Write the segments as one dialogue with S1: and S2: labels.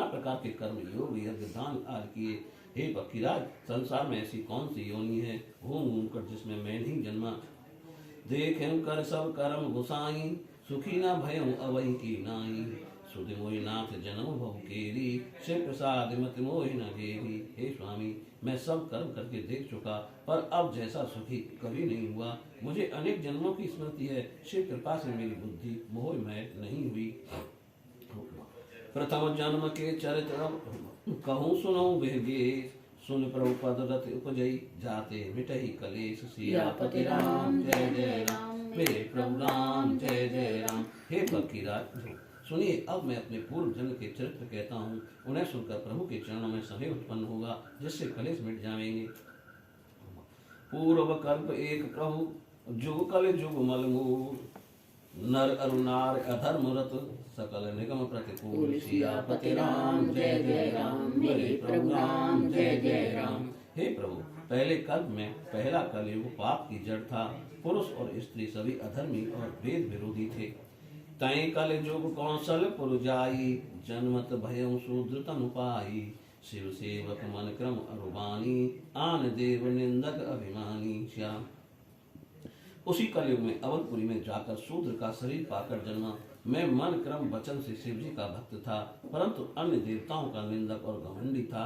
S1: नाना प्रकार के कर्म योग यज्ञ दान आदि किए। हे पक्षीराज, संसार में ऐसी कौन सी योनि है घूम कर जिसमें मैं नहीं जन्मा। देखें कर सब कर्म गुसाई, सुखी न भयं अवहि की नाई। सुधि मोहि नाथ जन्म भव केरी, से प्रसाद मत मोहि न घेरी। हे स्वामी, मैं सब कर्म करके देख चुका, पर अब जैसा सुखी कभी नहीं हुआ। मुझे अनेक जन्मों की स्मृति है, शिव कृपा से मेरी बुद्धि मोह में नहीं हुई। प्रथम जन्म के चरित्र कहूँ सुनो वेगे, सुन प्रभु पद रत उपजई, जाते मिटहि कलेश। सियापति राम जय जय राम, मेरे प्रभु राम जय जय राम। हे फकीराज, सुनिए, अब मैं अपने पूर्व जन्म के चरित्र कहता हूँ। उन्हें सुनकर प्रभु के चरणों में स्नेह उत्पन्न होगा, जिससे कलेश मिट जाएंगे। पूर्व कल्प एक प्रभु, जुग कल जुग मल मूल। नर अरुनार अधर्म रत, सकल निगम प्रतिकूल। सियापति राम जय जय राम, मेरे प्रभु राम जय जय राम। हे प्रभु, पहले कल्प में पहला कलयुग पाप की जड़ था। पुरुष और स्त्री सभी अधर्मी और वेद विरोधी थे। तय कल युग कौशल पुर जाई, जन्मत भयं शूद्र तनु पाई। शिव सेवक मन क्रम अरुबानी, आन देव निंदक अभिमानी। श्याम, उसी कलयुग में अवधपुरी में जाकर शूद्र का शरीर पाकर जन्मा। मैं मन क्रम वचन से शिव जी का भक्त था, परंतु अन्य देवताओं का निंदक और घमंडी था।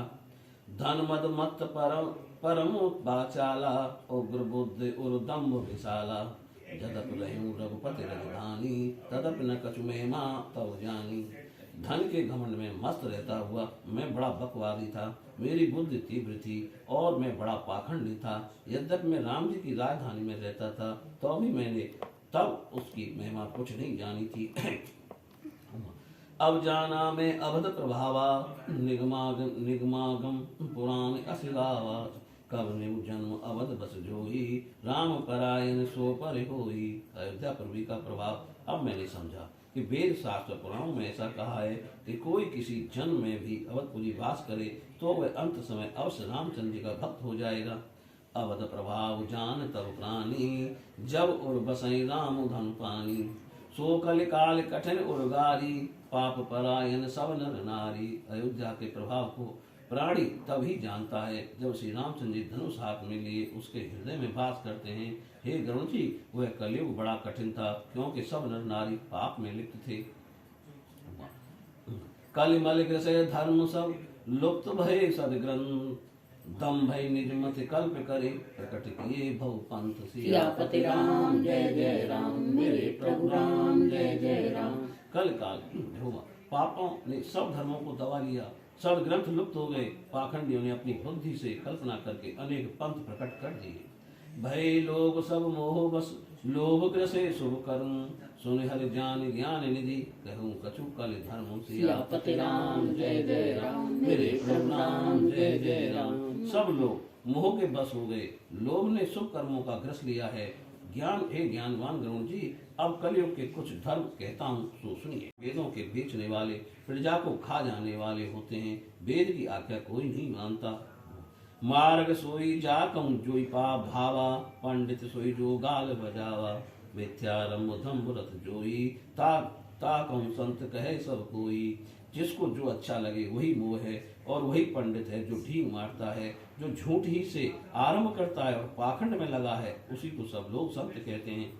S1: धन मद मत परमोत्पाचाला, उग्र बुद्धि उर्दम्भ विशाला। जदप रहूं रघुपति राजधानी, तदप न कछु महिमा तव जानी। धन के घमंड में मस्त रहता हुआ मैं बड़ा बकवादी था। मेरी बुद्धि तीव्र थी और मैं बड़ा पाखंडी था। यद्यपि मैं राम जी की राजधानी में रहता था, तो भी मैंने तब उसकी महिमा कुछ नहीं जानी थी। अब जाना मैं अवध प्रभावा, निगमागम पुराण असिगावा। कब निम जन्म अवध बस जोई, राम परायण सो पर होई। अयोध्या प्रभु का प्रभाव अब मैंने समझा कि वेद शास्त्र पुराणों में ऐसा कहा है कि कोई किसी जन्म में भी अवधपुरी वास करे तो वह अंत समय अवश्य रामचंद्र जी का भक्त हो जाएगा। अवध प्रभाव जान तब प्राणी, जब उर बसई राम धन पानी। सो कल काल कठिन उर्गारी, पाप परायण सब नर नारी। अयोध्या के प्रभाव को प्राणी तभी जानता है जब श्री रामचंद्र जी धनुष हाथ में लिए उसके हृदय में वास करते हैं। हे गरुण जी, वह कलयुग बड़ा कठिन था, क्योंकि सब नर नारी पाप में लिप्त थे। कल मल ग्रसय धर्म सब, लुप्त भय सदग्रंथ। दम भय निज मति कल्प करे, प्रकट किए भव पंथ। सियापति राम जय जय राम, मेरे प्रभु राम जय जय राम। कल काल पापों ने सब धर्मों को दबा लिया, सब ग्रंथ लुप्त हो गए। पाखंडियों ने अपनी बुद्धि से कल्पना करके अनेक पंथ प्रकट कर दिए। भय लोग सब मोह बस, लोभ ग्रसे शुभ कर्म। सुन हरि जान ज्ञान निधि, कहूँ कछु कल धर्म। सियापति राम जय जय राम, मेरे प्रभु राम जय जय राम। सब लोग मोह के बस हो गए, लोभ ने शुभ कर्मों का ग्रस लिया है। ज्ञान हे ज्ञानवान गरुण जी, अब कलयुग के कुछ धर्म कहता हूँ, सो सुनिए। वेदों के बेचने वाले प्रजा को खा जाने वाले होते हैं। वेद की आज्ञा कोई नहीं मानता। मार्ग सोई जा कहूँ जोई पा भावा, पंडित सोई जो गाल बजावा। मिथ्यारंभ धम्भ रथ जोई, ता कहूँ संत कहे सब कोई। जिसको जो अच्छा लगे वही मोह है, और वही पंडित है जो ढींग मारता है। जो झूठ ही से आरंभ करता है और पाखंड में लगा है, उसी को सब लोग संत कहते हैं।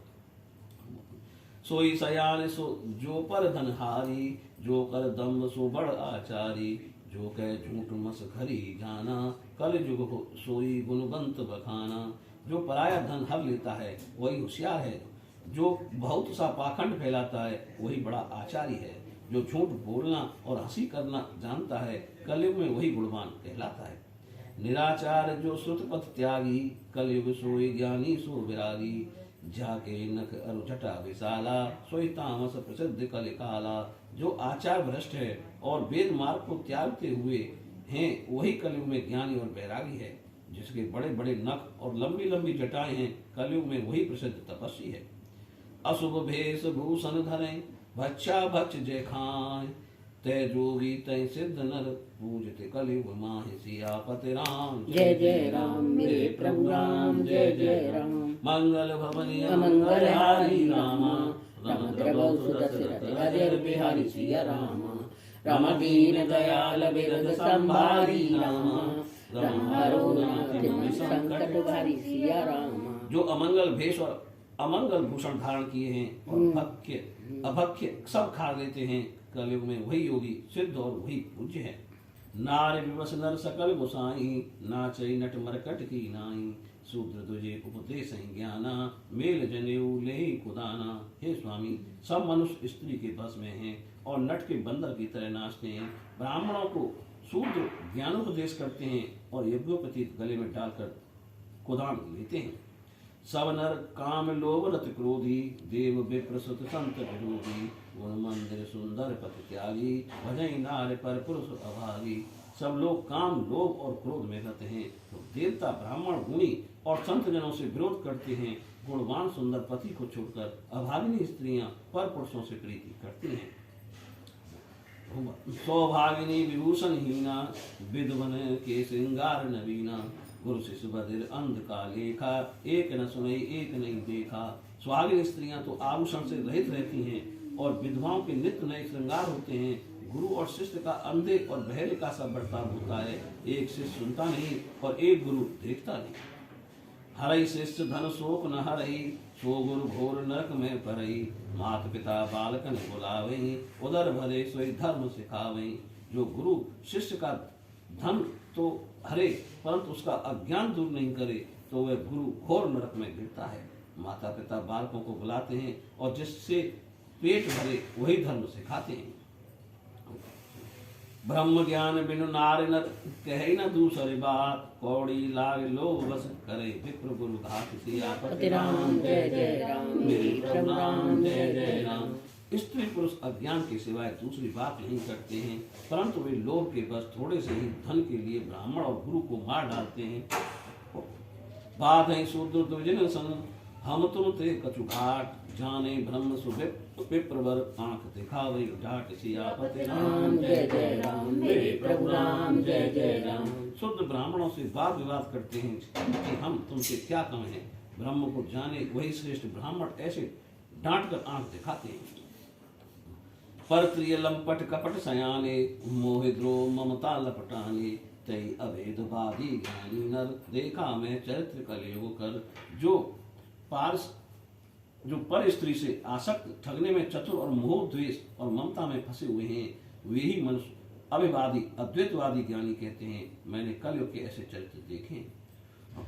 S1: सोई सयान सो जो पर धनहारी, जो कर दम्भ सो बड़ आचारी। जो कह झूठ मस खरी जाना, कल जुग हो सोई गुणवंत बखाना। जो पराया धन हर लेता है वही होशियार है। जो बहुत सा पाखंड फैलाता है वही बड़ा आचारी है। जो झूठ बोलना और हंसी करना जानता है, कलयुग में वही गुणवान कहलाता है। निराचार जो श्रुत पथ त्यागी, कलयुग सोई ज्ञानी सो विरागी। जाके नख अरु जटा विशाला, सोई तामस प्रसिद्ध कलिकाला। जो आचार भ्रष्ट है और वेद मार्ग को त्यागते हुए हैं, वही कलयुग में ज्ञानी और बैरागी है। जिसके बड़े बड़े नख और लंबी लंबी जटाएं हैं, कलयुग में वही प्रसिद्ध तपस्वी है। अशुभ भेष भूषण धरें, भक्षा भक्ष जय खाए। तय जोगी तय सिद्ध नर, पूजते कलयुग माहि। सियापति राम
S2: जय जय राम, मेरे प्रभु राम जय जय राम।
S1: मंगल भवनीय मंगलहारी रामा,
S2: रमण प्रभु सुदशरथ अजर बिहारी सिया रामा। रम दीन दयाल बिरद संभारी राम, रम हरो नाथ मन संकट भारी सिया राम।
S1: जो अमंगल भेष और अमंगल भूषण धारण किए हैं और भक्ष्य अभक्ष्य सब खा लेते हैं, कलयुग में वही योगी सिद्ध और वही पूज्य है। नार विवश नर सकल गोसाई, नाचई नट मरकट की नाई, शूद्र तुझे उपदेश ज्ञाना, मेल जनेऊ ले खुदाना। हे स्वामी, सब मनुष्य स्त्री के बस में हैं और नट के बंदर की तरह नाचते हैं। ब्राह्मणों को शूद्र ज्ञानोपदेश करते हैं और यज्ञोपवीत गले में डालकर कुदान लेते हैं। सब नर काम लोभ रत क्रोधी, देव विप्र सुत संत विरोधी, गुण मंदिर सुंदर पथ त्यागी, भजई नार पर पुरुष अभागी। सब लोग काम लोभ और क्रोध में रहते हैं, तो देवता ब्राह्मण गुणी और संत जनों से विरोध करते हैं। गुणवान सुंदर पति को छोड़कर अभागिनी स्त्रियां पर पुरुषों से प्रीति करती हैं। सौभागिनी विभूषण हीना, विद्वन के श्रृंगार नवीना, गुरु शिष्य बधिर अंध का लेखा, एक न सुनई एक नहीं देखा। सुहागिन स्त्रियां तो आभूषण से रहित रहती हैं और विधवाओं के नित्य नए श्रृंगार होते हैं। गुरु और शिष्य का अंधे और बहरे का सब बर्ताव होता है, एक शिष्य सुनता नहीं और एक गुरु देखता नहीं। हरई शिष्य धन शोक न हरई, सो गुरु घोर नरक में परई, मात पिता बालकन बुलावई, उदर भरे सोई धर्म सिखावई। जो गुरु शिष्य का धन तो हरे परंतु उसका अज्ञान दूर नहीं करे, तो वह गुरु घोर नरक में गिरता है। माता पिता बालकों को बुलाते हैं और जिससे पेट भरे वही धर्म सिखाते हैं। ब्रह्म ज्ञान बिनु नार नर, कहे न दूसरी बात, कौड़ी लाग लोभ बस करे, विप्र गुरु घात सियापति
S2: राम जय जय राम,
S1: मेरे प्रभु राम जय जय राम। स्त्री पुरुष अज्ञान के सिवाय दूसरी बात नहीं करते हैं, परंतु वे लोभ के बस थोड़े से ही धन के लिए ब्राह्मण और गुरु को मार डालते हैं। बात है शूद्र दुर्जन संग, हम तुम ते कछु घाट, जाने ब्रह्म सुविप्रवर, आंख दिखावे जाट सियापति
S2: राम जय जय राम, मेरे प्रभु राम जय जय राम।
S1: शुद्ध ब्राह्मणों से वाद विवाद करते हैं कि हम तुमसे क्या कम हैं। ब्रह्म को जाने वही श्रेष्ठ ब्राह्मण ऐसे डांट कर आंख दिखाते हैं। परत्रिय लंपट कपट सयाने, मोहि द्रोह ममता लपटाने, तई अभेदवादी ज्ञानी नर, देखा मैं चरित्र कलयुग कर। जो पर स्त्री से आसक्त, ठगने में चतुर और मोह द्वेष और ममता में फंसे हुए हैं, वे ही मनुष्य अभिवादी अद्वैतवादी ज्ञानी कहते हैं। मैंने कलयुग के ऐसे चरित्र देखे।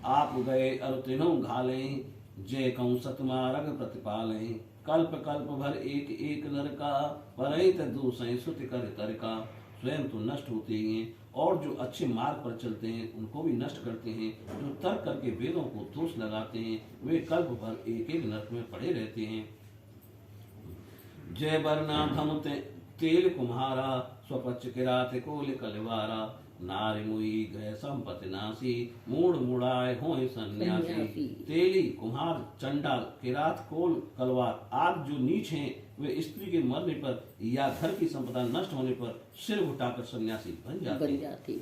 S1: आप गए अरुतिनों घालें, जय कहूँ सतमारग प्रतिपालें, कल्प कल्प भर एक एक नर का, परहित दूसरे सुत कर कर का। स्वयं तो नष्ट होते ही हैं और जो अच्छे मार्ग पर चलते हैं उनको भी नष्ट करते हैं। जो तर्क करके वेदों को दोष लगाते हैं वे कल्प भर एक एक नरक में पड़े रहते हैं। जय बरना धम तेल कुम्हारा, स्वपच किरात कोल कलवारा, नारी मुई गए संपत्ति नासी, मूड मुड़ाए होए सन्यासी। तेली कुम्हार चंडाल किरात कोल कलवार आदि जो नीच हैं वे स्त्री के मरने पर या घर की संपदा नष्ट होने पर सिर उठाकर सन्यासी बन जाते।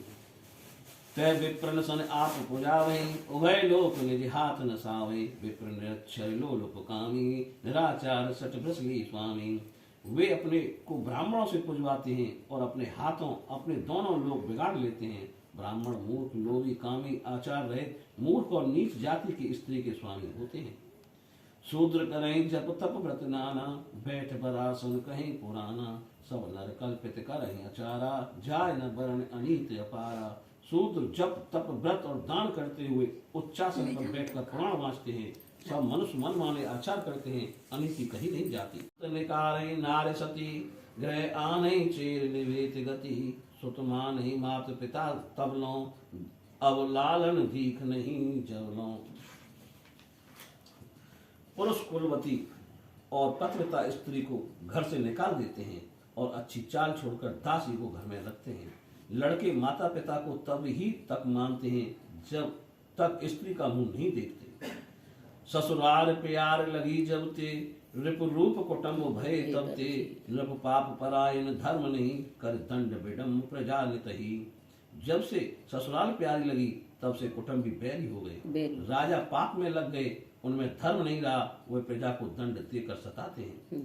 S1: तय विप्र सन आप पुजावे, उभय लोक निज हाथ न सावे, विप्र निरक्षर लोलुपकामी, निराचार सट भ्रसली स्वामी। वे अपने को ब्राह्मणों से पुजवाते हैं और अपने हाथों अपने दोनों लोग बिगाड़ लेते हैं। ब्राह्मण मूर्ख लोभी कामी आचार रहित मूर्ख और नीच जाति की स्त्री के स्वामी होते हैं। शूद्र करें जप तप व्रत नाना, बैठ बरासन कहीं पुराना, सब नर कल्पित करें अचारा, जाय न वरण अनीत अपारा। शूद्र जप तप व्रत और दान करते हुए उच्चासन पर बैठकर पुराण वाँचते हैं। सब मनुष्य मन माने आचार करते हैं, अनिति कहीं नहीं जाती। निकारे नार सती, ग्रह आने चेर निवेत गति, सुत मान ही मात पिता तबलों, अब लालन दीख नहीं जवलों। पुरुष कुलवती और पतिव्रता स्त्री को घर से निकाल देते हैं और अच्छी चाल छोड़कर दासी को घर में रखते हैं। लड़के माता पिता को तब ही तक मानते हैं जब तक स्त्री का मुंह नहीं देखते। ससुराल प्यार लगी जब ते, रिप रूप कुटुंब भय तब ते, नृप पाप परायण धर्म नहीं, कर दंड विडम्ब प्रजा नितही। जब से ससुराल प्यारी लगी तब से कुटुंबी बैरी हो गए। राजा पाप में लग गए, उनमें धर्म नहीं रहा, वे प्रजा को दंड देकर सताते हैं।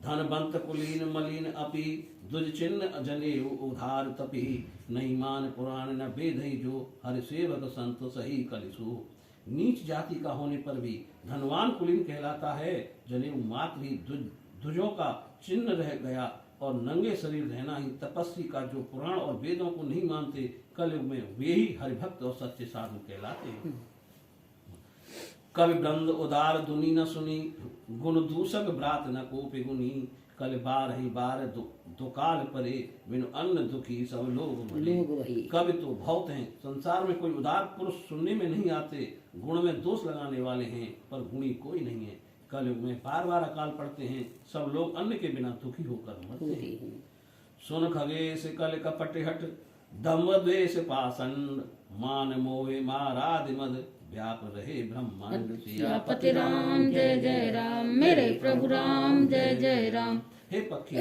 S1: धनवंत कुलीन मलिन अपि दुज चिन्ह जनेऊ उधार तपि नहीं मान पुराण न वेद जो हरि सेवक संत सही कलिसु। नीच जाति का होने पर भी धनवान कुलीन कहलाता है, जनेऊ मात्र ही ध्वजों का चिन्ह रह गया और नंगे शरीर रहना ही तपस्वी का जो पुराण और वेदों को नहीं मानते, कलयुग में वे ही हरिभक्त और सच्चे साधु कहलाते हैं। कवि वृंद उदार दुनी न सुनी, गुण दूषक ब्रात न कोपि गुनी, कल बार ही बार दुकाल परे, बिनु अन्न दुखी सब लोग मरे। कवि तो बहुत हैं, संसार में कोई उदार पुरुष सुनने में नहीं आते, गुण में दोष लगाने वाले हैं, पर गुणी कोई नहीं है। कलयुग में बार बार अकाल पड़ते हैं, सब लोग अन्न के बिना दुखी होकर मरते हैं। सुन खगेश कल कपट हट, दम्भ द्वेष पाषंड, मान मोहे मारादि मद, व्याप रहे ब्रह्मांड।
S2: सियापति राम जय जय राम, मेरे प्रभु राम जय जय राम।
S1: हे पक्षी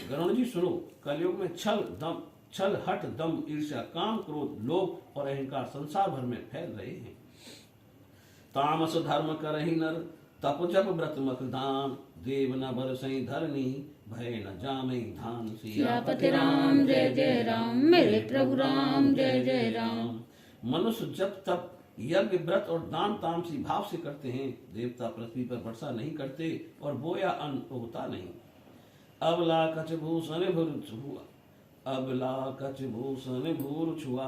S1: गरुण जी सुनो, कलयुग में छल हट दम ईर्ष्या काम क्रोध लोभ और अहंकार संसार भर में फैल रहे हैं। तामस धर्म करहि नर, तप जप व्रत मत दान, देव न बरसई धरनी, भय न जामई धान।
S2: सियापति राम जय जय राम, मेरे प्रभु राम जय जय राम।
S1: मनुष्य जब तप यज्ञ व्रत और दान तामसी भाव से करते हैं, देवता पृथ्वी पर वर्षा नहीं करते और बोया अन्न उगता नहीं। अबला कच भूषण भूर छुआ, अबला कच भूषण भूर छुआ,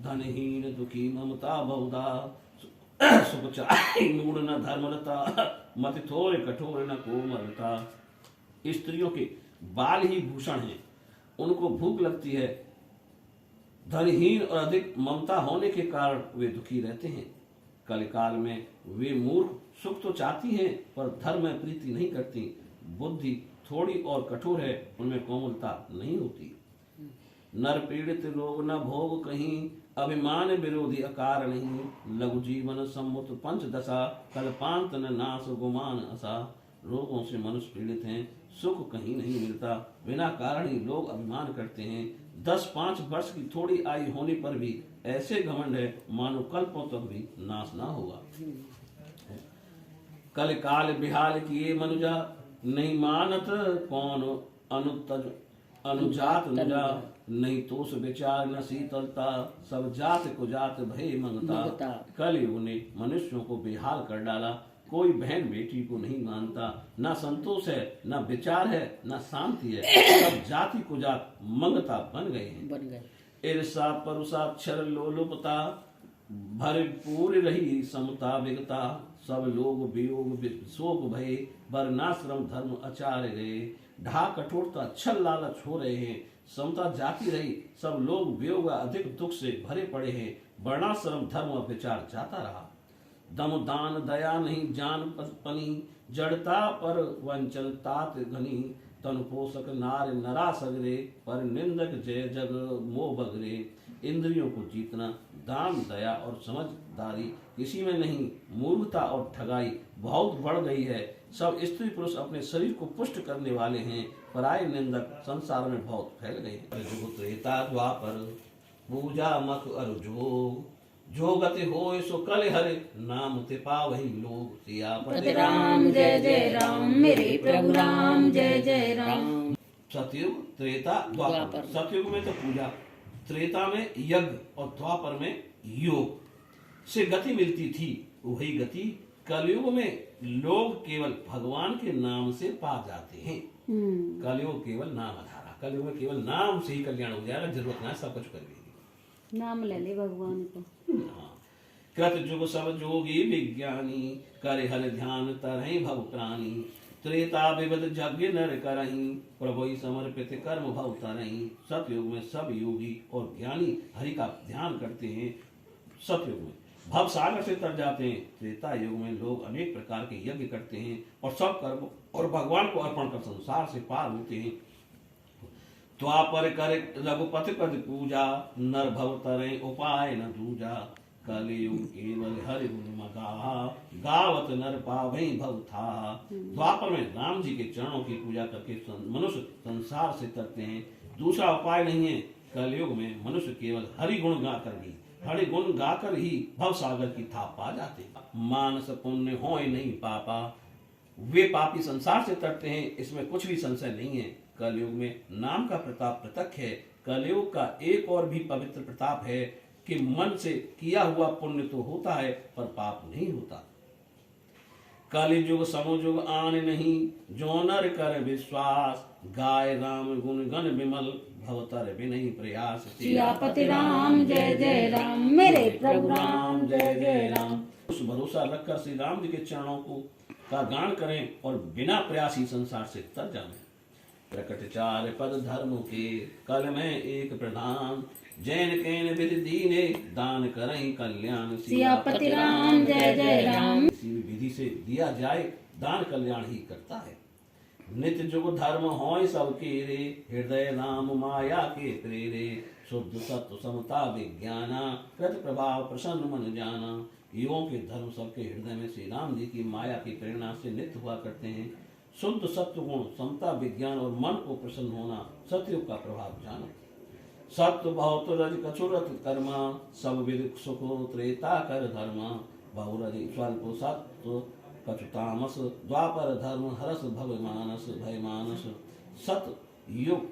S1: धनहीन दुखी ममता बहुधा, सुख चाहि मूढ़ न धर्मरता, मति थोर कठोर न कोमलता। स्त्रियों के बाल ही भूषण हैं, उनको भूख लगती है, धनहीन और अधिक ममता होने के कारण वे दुखी रहते हैं। कलिकाल में वे मूर्ख सुख तो चाहती हैं पर धर्म में प्रीति नहीं करती, बुद्धि थोड़ी और कठोर है, उनमें कोमलता नहीं होती। नर पीड़ित रोग न भोग कहीं, अभिमान विरोधी अकार नहीं, लघु जीवन सम्मुत पंच दशा, कल्पांत न नाश गुमान असा। रोगों से मनुष्य पीड़ित हैं, सुख कहीं नहीं मिलता, बिना कारण ही लोग अभिमान करते हैं। 10-5 वर्ष की थोड़ी आयु होने पर भी ऐसे घमंड है मानो कल्पों तक भी नाश ना होगा। कल काल बिहाल किए मनुजा, नहीं मानत कौन अनुजात नुजा, नहीं तोष विचार न शीतलता, सब जात को जात भय मंगता। कलयुग ने मनुष्यों को बेहाल कर डाला, कोई बहन बेटी को नहीं मानता, ना संतोष है, ना विचार है, ना शांति है, सब जाति को जात मंगता बन गए हैं। ईर्षा परुषा क्षर लोलुपता, भरपूर रही समता विगता, सब लोग वियोग शोक भय, वर्णाश्रम धर्म आचार्य गए। ढा कठोरता छल लालच हो रहे हैं, समता जाती रही, सब लोग वियोग अधिक दुख से भरे पड़े हैं, वर्णाश्रम धर्म और विचार जाता रहा। दम दान दया नहीं जान पनी, जड़ता पर वंचन तात घनी, तन पोषक नार नरा सगरे, पर निंदक जय जग मोह बगरे। इंद्रियों को जीतना, दान दया और समझदारी किसी में नहीं, मूर्खता और ठगाई बहुत बढ़ गई है। सब स्त्री पुरुष अपने शरीर को पुष्ट करने वाले हैं, पराय निंदक संसार में बहुत फैल गए हैं। त्रेता द्वापर पूजा मत अरुजो, जो गति होय सो कल हरे, नाम ते पावहि लोग। सियापति
S2: राम जय जय राम, मेरे प्रभु राम जय जय राम।
S1: सतयुग त्रेता द्वापर। सतयुग में तो पूजा, त्रेता में यज्ञ और द्वापर में योग से गति मिलती थी, वही गति कलयुग में लोग केवल भगवान के नाम से पा जाते हैं। कलयुग केवल नाम आधारा, कलयुग में केवल नाम से ही कल्याण हो जाएगा, जरूरत ना सब कुछ कर लेगी,
S2: नाम ले ले भगवान को।
S1: कृत जुग सब जोगी विज्ञानी, करे हल ध्यान तरहि भव प्राणी। त्रेता विविध यज्ञ नर करहि, प्रभु समर्पित कर्म भव तरहि। सतयुग में सब योगी और ज्ञानी हरि का ध्यान करते हैं, सतयुग में भव सागर से तर जाते हैं। त्रेता युग में लोग अनेक प्रकार के यज्ञ करते हैं और सब कर्म और भगवान को अर्पण कर संसार से पार होते हैं। द्वापर करे रघुपति पद पूजा, नर भव तरे उपाय न दूजा। कलयुग केवल हरि गुण मगाहा, गावत नर पावहि भव था। द्वापर में राम जी के चरणों की पूजा करके मनुष्य संसार से तरते हैं, दूसरा उपाय नहीं है। कलयुग में मनुष्य केवल हरि गुण गाकर ही भव सागर की थाप पा जाते। मानस पुण्य होय नहीं पापा, वे पापी संसार से तरते हैं, इसमें कुछ भी संशय नहीं है। कलयुग में नाम का प्रताप प्रत्यक्ष है। कलयुग का एक और भी पवित्र प्रताप है कि मन से किया हुआ पुण्य तो होता है पर पाप नहीं होता। कलिजुग समयुग आन नहीं, जो नर कर विश्वास, गाय राम गुण गण विमल, भवतर बिनहि प्रयास।
S2: सियापति राम जय जय राम, मेरे प्रभु राम जय जय राम।
S1: उस भरोसा रखकर श्री राम जी के चरणों को का गान करें और बिना प्रयास ही संसार से तर जाएं। प्रकट चार पद धर्म के, कल में एक प्रधान, जैन कैन विधि दीने, दान करहीं कल्याण।
S2: सियापति राम जय जय राम।
S1: किसी भी विधि से दिया जाए दान कल्याण ही करता है। नित्य जुग धर्म होय सबके रे, हृदय राम माया के प्रेरे, शुद्ध सत्व समता विज्ञाना, कृत प्रभाव प्रसन्न मन जाना। युगों के धर्म सबके हृदय में श्री राम जी की माया की प्रेरणा से नित्य हुआ करते हैं। शुद्ध सत्व गुण, समता विज्ञान और मन को प्रसन्न होना, सतयुग का प्रभाव जानो। सत्व बहुत रज कछुरत कर्मा, सब विद सुख त्रेता कर धर्मा। बहुरज स्वल्प सत्व कछु तामस, द्वापर धर्म हरस भव मानस भय मानस। सत युग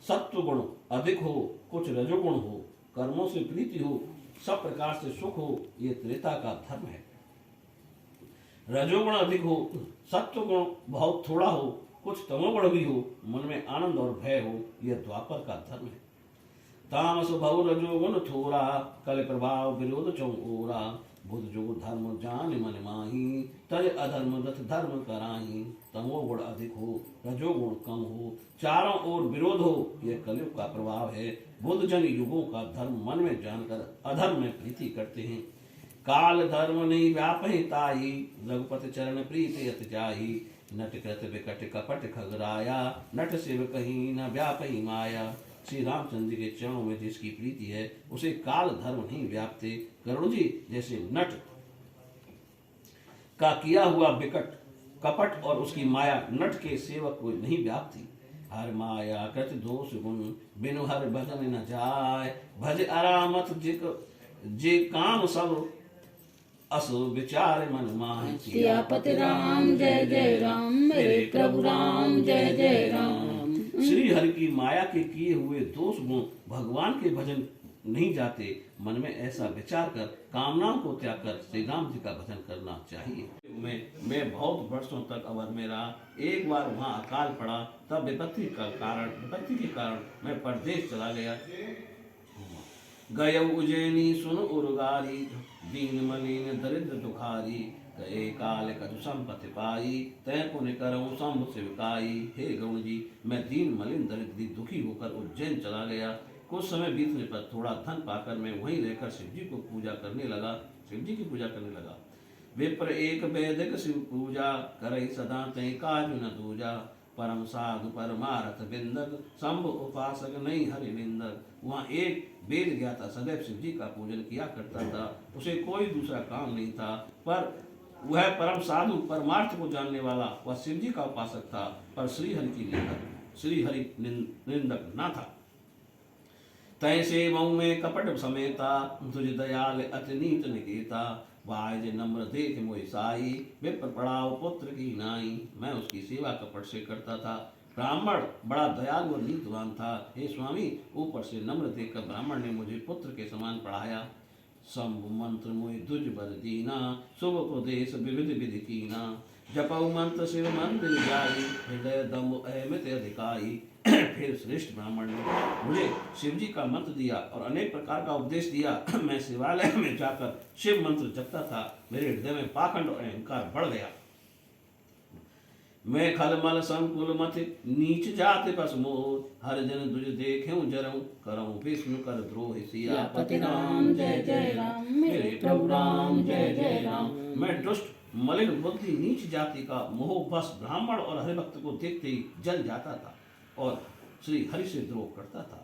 S1: सत्व गुण अधिक हो, कुछ रजोगुण हो, कर्मों से प्रीति हो, सब प्रकार से सुख हो, ये त्रेता का धर्म है। रजोगुण अधिक हो, सत्व गुण बहुत थोड़ा हो, कुछ तमोगुण भी हो, मन में आनंद और भय हो, यह द्वापर का धर्म है। तामस बहु रजोगुण थोड़ा, कल प्रभाव विरोध चौरा। बुध जो धर्म जान मन माही, तज अधर्म दथ धर्म कराही। तमोगुण अधिक हो, रजोगुण कम हो, चारों ओर विरोध हो, यह कलयुग का प्रभाव है। बुद्ध जन युगों का धर्म मन में जानकर अधर्म में प्रीति करते हैं। काल धर्म नहीं व्यापहि ताही, रघुपति चरण प्रीति अति जाही। नट कृत विकट कपट खगराया, नट शिव कहीं न व्यापहि माया। श्री रामचंद्र जी के चरणों में जिसकी प्रीति है, उसे काल धर्म नहीं व्यापते। करुण जी जैसे नट का किया हुआ विकट कपट और उसकी माया नट के सेवक को नहीं व्यापती। हर माया कृत दोष गुण, बिनु हर भजन न जाय। भज आरामत जे काम सब, अस विचार मन माहि।
S2: सियापति राम जय जय राम, मेरे प्रभु राम जय जय राम।
S1: श्री हरि की माया के किए हुए दोष गुण भगवान के भजन नहीं जाते। मन में ऐसा विचार कर कामनाओं को त्याग कर श्री राम जी का भजन करना चाहिए। मैं बहुत वर्षों तक अवध में रहा। एक बार वहाँ अकाल पड़ा, तब विपत्ति के कारण मैं परदेश चला गया। गय उज्जैनी सुन उर्गारी, दीन मलिन दरिद्र दुखारी। गए काल कछु संपत्ति पाई, तय पुण्य करऊं शंभु शिवकाई। हे गौण जी, मैं दीन मलिन दरिद्री दुखी होकर उज्जैन चला गया। कुछ समय बीतने पर थोड़ा धन पाकर मैं वहीं रहकर शिव जी की पूजा करने लगा। विप्र एक वैदिक शिव पूजा, करई सदा तय काज न दूजा। परम साधु परमारथ बिंदक, शंभु उपासक नहीं हरि निंदक। वहाँ एक वेद ज्ञाता सदैव शिव जी का पूजन किया करता था। उसे कोई दूसरा काम नहीं था, पर वह परम साधु परमार्थ को जानने वाला वह शिव जी का उपासक था, पर श्री हरि निंदक न था। तैसे मऊ में कपट समेता, तुझ दयाल अति नीत निकेता। वाज नम्र देख मोहि साई, विप्र पड़ाव पुत्र की नाई। मैं उसकी सेवा कपट से करता था। ब्राह्मण बड़ा दयालु और नीतवान था। हे स्वामी, ऊपर से नम्र देखकर ब्राह्मण ने मुझे पुत्र के समान पढ़ाया। शंभु मंत्र मोहि दुज बर दीना, शुभ उपदेश विविध विधि कीना। जपऊ मंत्र शिव मंदिर जाई, हृदय दम अहमित अधिकाई। फिर श्रेष्ठ ब्राह्मण ने मुझे शिव जी का मंत्र दिया और अनेक प्रकार का उपदेश दिया। मैं शिवालय में जाकर शिव मंत्र जपता था। मेरे हृदय में पाखंड और अहंकार बढ़ गया। मैं खलमल संकुल मत नीच जाति बस मोर, हर जन दुज देखें जरऊं करऊं विष्णु कर द्रोह।
S2: सियापति राम जय जय राम, मेरे प्रभु राम जय जय राम।
S1: मैं दुष्ट मलिन बुद्धि नीच जाति का मोह बस ब्राह्मण और हरिभक्त को देखते ही जल जाता था और श्री हरि से द्रोह करता था।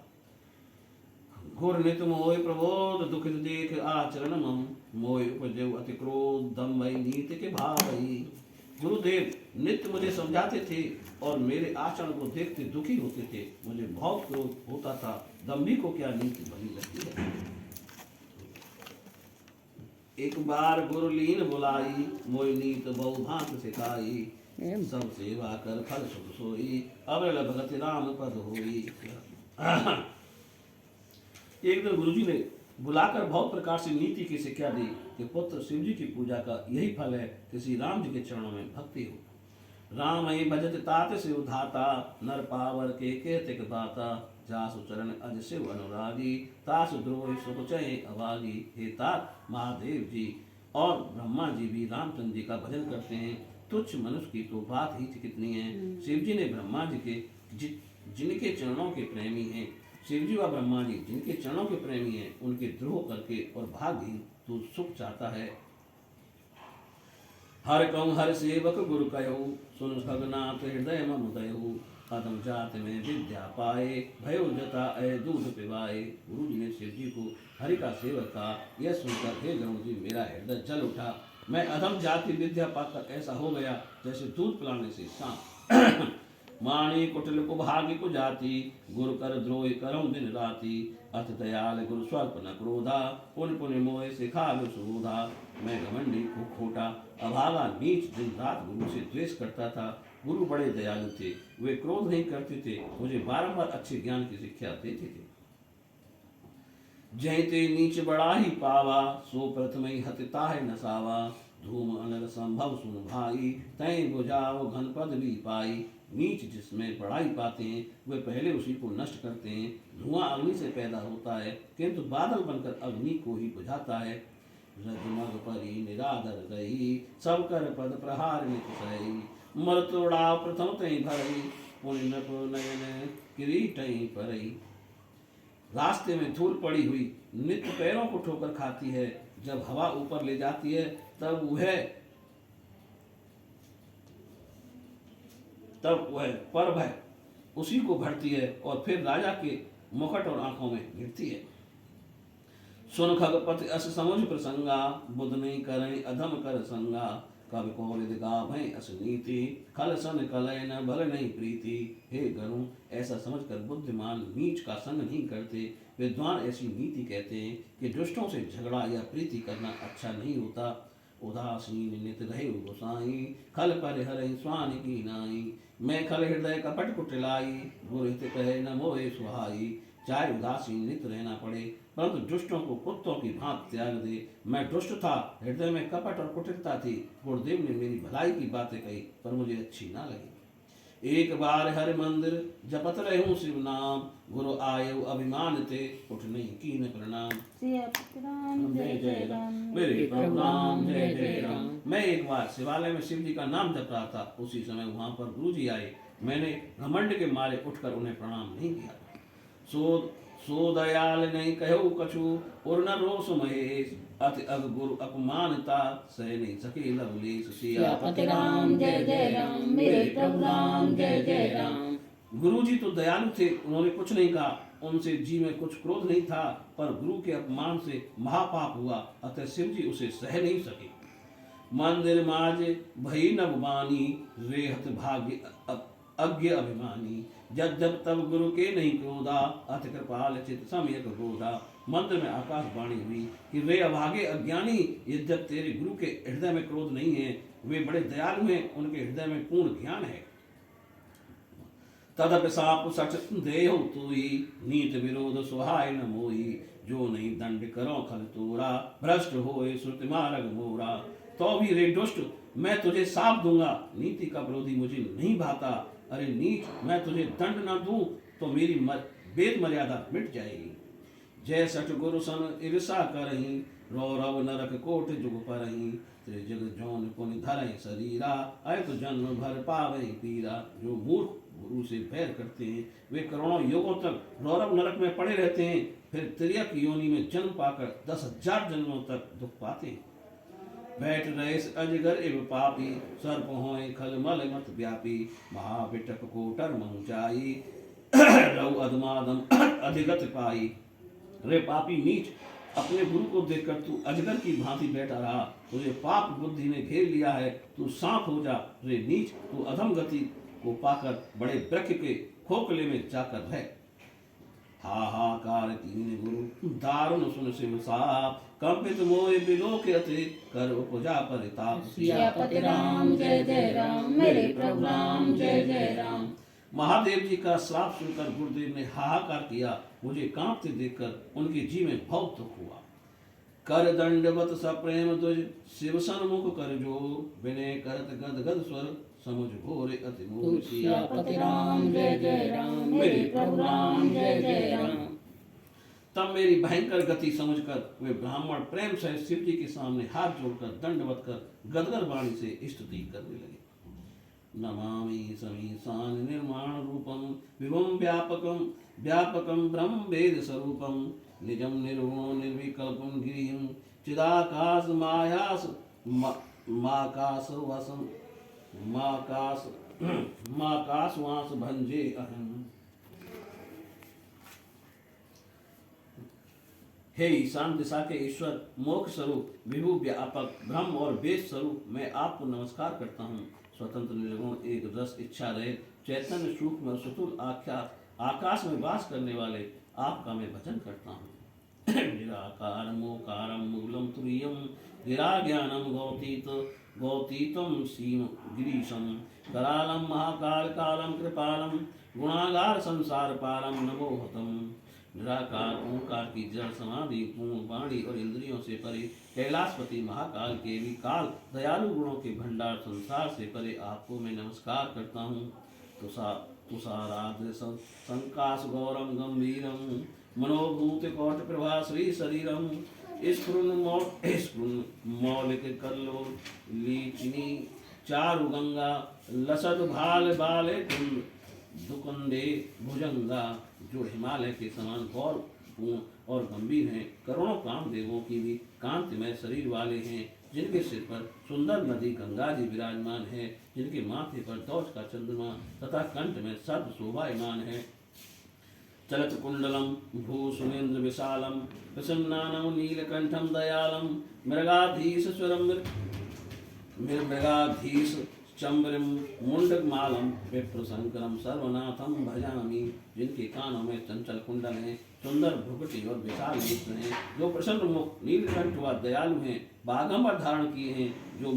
S1: घोर नित मोह प्रबोध दुखित देख आचरण मम, मोह उपजव अति क्रोध दम भई नीति के भावई। गुरुदेव नित्य मुझे समझाते थे और मेरे आचरण को देखते दुखी होते थे। मुझे बहुत क्रोध होता था। दम्भी को क्या नीति भली लगती है। एक बार गुरुलीन बुलाई, मोहि नीत बहु भांत सिखाई। सब सेवा कर फल सुख सोई, अविरल भगति राम पद होई। एक दिन गुरुजी ने बुलाकर बहुत प्रकार से नीति की शिक्षा दी कि पुत्र शिव जी की पूजा का यही फल है कि श्री राम जी के चरणों में भक्ति हो। राम ही भजत तात से उधाता, नर पावर के कहते बाता, जासु चरण अज शिव अनुरागी, तासु द्रोह सुख चय अभागी। हे तात, महादेव जी और ब्रह्मा जी भी रामचंद्र जी का भजन करते हैं, तुच्छ मनुष्य की तो बात ही कितनी है। शिव जी ने ब्रह्मा जी के जिनके चरणों के प्रेमी हैं, शिव जी व ब्रह्मा जी जिनके चरणों के प्रेमी हैं, उनके द्रोह करके और भागी तू सुख चाहता है। हर कहूँ हर सेवक गुरु कहो, सुन खगनाथ हृदय मम दयो, अदम जात में विद्या पाए, भयो जता ए दूध पिवाए। गुरु जी ने शिव जी को हरि का सेवक कहा। यह सुनकर हे गरुण जी, मेरा हृदय जल उठा। मैं अधम जाति विद्या पाकर ऐसा हो गया जैसे दूध पिलाने से सांप। माणी कुटिल को भाग्य को जाति, गुरु कर द्रोह करो दिन राति। अथ दयाल गुरु स्वल्प न क्रोधा, पुन पुन मोह सिखा सुबोधा। मैं घमंडी को खोटा अभागा नीच दिन रात गुरु से द्वेष करता था। गुरु बड़े दयालु थे, वे क्रोध नहीं करते थे, मुझे बारंबार अच्छे ज्ञान की शिक्षा देते थे। जय ते नीच बड़ा ही पावा, सो प्रथम ही हतता है नसावा। धूम अनल संभव सुन भाई, तय बुझाओ घन पद भी पाई। नीच जिसमें बड़ाई पाते हैं वे पहले उसी को नष्ट करते हैं। धुआं अग्नि से पैदा होता है, किंतु बादल बनकर अग्नि को ही बुझाता है। रजमग परी निरादर गई, सब कर पद प्रहार नित सही। मरतोड़ा प्रथम तई भरई, पुण्य नयन किरीट परई। रास्ते में धूल पड़ी हुई नित्य पैरों को ठोकर खाती है, जब हवा ऊपर ले जाती है तब वह पर भय उसी को भरती है और फिर राजा के मुकुट और आंखों में गिरती है। सुन खगपति अस समुझ प्रसंगा, बुध नहीं करें अधम कर संगा। कवि को गा भय अस नीति, खल सन कलय न भल नहीं प्रीति। हे गरुण, ऐसा समझकर बुद्धिमान नीच का संग नहीं करते। विद्वान ऐसी नीति कहते हैं कि दुष्टों से झगड़ा या प्रीति करना अच्छा नहीं होता। उदासीन नित रहे गोसाई, खल पर हरहि स्वान की नाई। मैं खल हृदय कपट कुटिलाई, गुरु हित कहे न मोहे सुहाई। चाहे उदासीन नित रहना पड़े, परंतु दुष्टों को कुत्तों की भांति त्याग दे। मैं दुष्ट था, हृदय में कपट और कुटिलता थी। गुरुदेव ने मेरी भलाई की बातें कही, पर मुझे अच्छी ना लगी। एक बार हर मंदिर जपत रहूं शिव नाम, गुरु आयु अभिमान ते उठ नहीं कीन प्रणाम। जय जय राम, मेरे प्रणाम जय जय राम। मैं एक बार शिवालय में शिव जी का नाम जप रहा था, उसी समय वहां पर गुरु जी आए। मैंने घमंड के मारे उठकर उन्हें प्रणाम नहीं किया। सो दयाल नहीं कहो कछु, और न रोष महेश। अति अग गुरु अपमानता, सह नहीं सके लवलेश।
S2: सियापति राम जय जय राम, मेरे प्रभु राम जय जय राम।
S1: गुरु जी तो दयालु थे, उन्होंने कुछ नहीं कहा। उनसे जी में कुछ क्रोध नहीं था, पर गुरु के अपमान से महापाप हुआ, अतः शिव जी उसे सह नहीं सके। मंदिर माज भई नव बानी, रेहत भाग्य अज्ञ अभिमानी। जब जब तब गुरु के नहीं क्रोधा, अति कृपाल चित सम्यक बोधा। मंत्र में आकाशवाणी हुई कि वे अभागे अज्ञानी, यद्यप तेरे गुरु के हृदय में क्रोध नहीं है, वे बड़े दयालु हैं, उनके हृदय में पूर्ण ज्ञान है। तदप साप सच देहु तुई, नीत विरोध सुहाय न मोई। जो नहीं दंड करो खल तोरा, भ्रष्ट होए श्रुति मार्ग मोरा। तो भी रे दुष्ट, मैं तुझे साप दूंगा, नीति का विरोधी मुझे नहीं भाता। अरे नीच, मैं तुझे दंड न दूं तो मेरी वेद मर्यादा मिट जाएगी। जय सठ गुरु सन ईर्षा करही, रौरव नरक कोट जुग परही। त्रिजग जौन पुनि धरहि शरीरा, अयत जन्म भर पावै पीरा। जो मूर्ख गुरु से बैर करते हैं, वे करोड़ों युगों तक रौरव नरक में पड़े रहते हैं, फिर त्रियक योनि में जन्म पाकर 10,000 जन्मों तक दुख पाते हैं। बैठ रहे अजगर एव पापी, सर्प होए खल मल मत व्यापी। महाविटक कोटर मऊचाई, रऊ अधमादम अधिगत पाई। रे पापी नीच, अपने गुरु को देखकर तू अजगर की भांति बैठा रहा। तुझे पाप बुद्धि ने घेर लिया है, तू सांप हो जा। रे नीच, तू अधम गति को पाकर बड़े वृक्ष के खोखले में जाकर रह। हाहाकार कीन गुरु दारुण सुन शिव साप, कंपित मोहि बिलोकयति, कर उपजा परिताप।
S2: सियापति राम जय जय राम, मेरे प्रभु राम जय जय राम।
S1: महादेव जी का श्राप सुनकर गुरुदेव ने हाहाकार किया। मुझे कांपते देखकर उनके जी में बहुत दुख हुआ। कर दंडवत सप्रेम तुझ, शिव सन्मुख कर जो, विनय करत गद गद स्वर, समुझ घोरे अति मोह।
S2: सियापति राम जय जय राम, मेरे प्रभु राम जय जय राम।
S1: तब मेरी भयंकर गति समझकर वे ब्राह्मण प्रेम से शिव जी के सामने हाथ जोड़कर दंडवत कर गदगद वाणी से स्तुति करने लगे। नमामि समीसान निर्माण रूपम, विभुम व्यापकम व्यापकम ब्रह्म वेद स्वरूपम, निजम निर्गुण निर्विकल्पम गिरिम, चिदाकाश मायास माकाश वसम माकाश वास भंजे अहम। हे ईशान दिशा के ईश्वर, मोक्ष स्वरूप, विभु व्यापक, ब्रह्म और वेद स्वरूप, मैं आपको नमस्कार करता हूँ। स्वतंत्र निर्गुण एक रस इच्छा रहे चैतन्य सूक्ष्म और सुतुल आकाश में वास करने वाले आपका मैं भजन करता हूँ। निराकार मोकारम मूलम तुरीयम, निराज्ञानम गौतीतम सीम गिरीशम, करालम महाकाल कालम कृपालम, गुणागार संसार पारम नमोहतम। निराकार ओंकार की जड़ समाधि पूर्ण वाणी और इंद्रियों से परे, कैलाशपति महाकाल के भी काल दयालु गुणों के भंडार संसार से परे आपको मैं नमस्कार करता हूँ। तुषाराद्र संकाश गौरम गंभीरम, मनोभूत कौट प्रभा श्री शरीरम, स्फुरन मौलिक कल्लो लीचिनी चारु गंगा, लसद भाल बाले कुंद दुकुंदे भुजंगा, जो हिमालय के समान गौर पूर्ण और गंभीर हैं, करोड़ों कामदेवों की भी कांतिमय शरीर वाले हैं, जिनके सिर पर सुंदर नदी गंगा जी विराजमान है, जिनके माथे पर दौज का चंद्रमा तथा कंठ में सर्प शोभायमान है। चलत कुंडलम भूसुनेन्द्र विशालम, प्रसन्नानम नीलकंठम दयालम, मृगाधीश स्वरम मृगाधीश चंब्रम मुंडमालम, विप्रशंकरम सर्वनाथम भजामि, जिनके कानों में चंचल कुंडल हैं, सुंदर भ्रुकुटी और विशाल नेत्र हैं, जो प्रसन्न मुख नीलकंठ व दयालु हैं, बागंबर धारण किए हैं, जो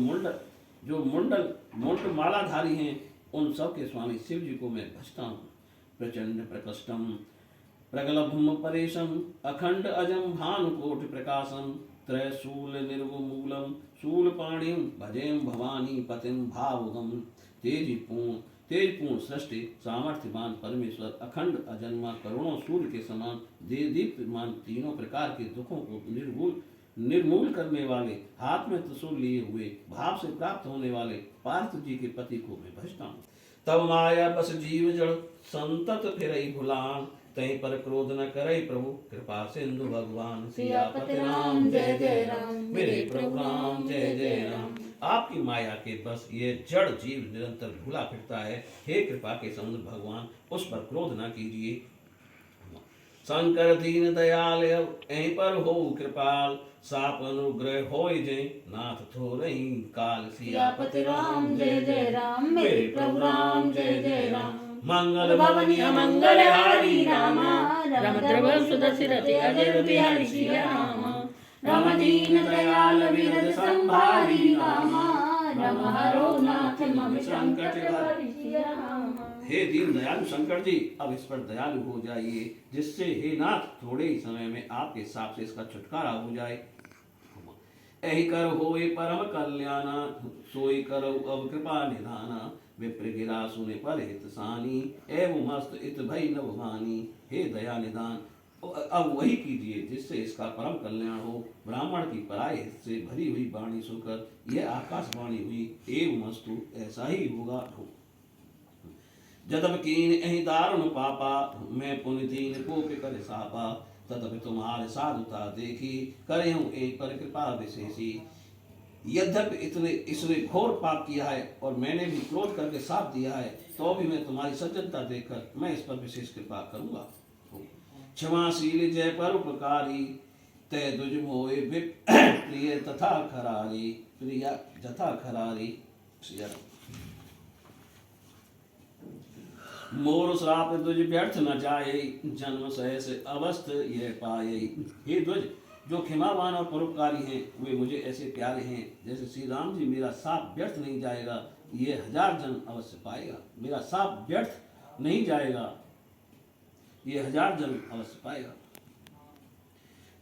S1: मुंड मालाधारी हैं, उन सब के स्वामी शिव जी को मैं भजता हूँ। प्रचंड प्रकष्टम प्रगलभम परेशम, अखंड अजम भानुकोटि प्रकाशम, त्रयशूल निर्वमूलम शूलपाणिम, भजेम भवानी पतिम भावुगम। तेजपूर्ण सृष्टि सामर्थ्यवान परमेश्वर, अखंड अजन्मा, करोड़ों सूर्य के समान दीप्तिमान, तीनों प्रकार के दुखों को निर्मूल करने वाले, हाथ में त्रिशूल लिए हुए, भाव से प्राप्त होने वाले पार्थ जी के पति को मैं भजता हूँ। तब माया बस जीव जड़ संतत फिरई भुलान, तहीं पर क्रोध न करई प्रभु, कृपा सिंधु भगवान।
S2: सियापति राम जय जय राम,
S1: मेरे प्रभु राम जय जय राम। आपकी माया के बस ये जड़ जीव निरंतर भूला फिरता है। हे कृपा के समुद्र भगवान, उस पर क्रोध न कीजिए। शंकर दीन दयाल यहीं पर हो कृपाल, साप अनुग्रह होय जय नाथ थोरही काल।
S2: सियापति राम जय जय राम, मेरे प्रभु राम जय जय राम।
S1: मंगल भवनी
S2: मंगल हारी रामा, रमद्रव सुदशिरति अजर बिहारी सिया रामा। रम दीन दयाल विरद संभारी रामा, रम हरो नाथ मम संकट हरि सिया रामा।
S1: हे दीन दयालु शंकर जी, अब इस पर दयालु हो जाइए, जिससे हे नाथ थोड़े ही समय में आपके साप से इसका छुटकारा हो जाए। यही कर होए परम कल्याणा, सोई करो अब कृपा निधाना। विप्र गिरा सुने पर हित सानी, एवं मस्त इत भई नवभानी। हे दया निधान, अब वही कीजिए जिससे इसका परम कल्याण हो। ब्राह्मण की पराय हित से भरी हुई वाणी सुनकर यह आकाशवाणी हुई, एवं मस्तु ऐसा ही होगा। जदब कीन यही दारुण पापा, मैं पुण्य दीन को कर सापा। तदपि तुम्हारे साधुता देखी, करहूं एक पर कृपा विशेषी। यद्यपि इसने घोर पाप किया है और मैंने भी क्रोध करके साथ दिया है, तो भी मैं तुम्हारी सज्जनता देखकर मैं इस पर विशेष कृपा करूंगा। क्षमाशील जय पर उपकारी, तय दुज मोए प्रिय तथा खरारी, प्रिया जथा खरारी। मोर श्राप द्विज व्यर्थ न जाए, जन्म सहस अवस्थ यह पाए। हे द्विज, जो क्षमावान और परोपकारी हैं वे मुझे ऐसे प्यारे हैं जैसे श्री राम जी मेरा साप व्यर्थ नहीं जाएगा, ये 1000 जन्म अवश्य पाएगा। मेरा साप व्यर्थ नहीं जाएगा, ये 1000 जन्म अवश्य पाएगा।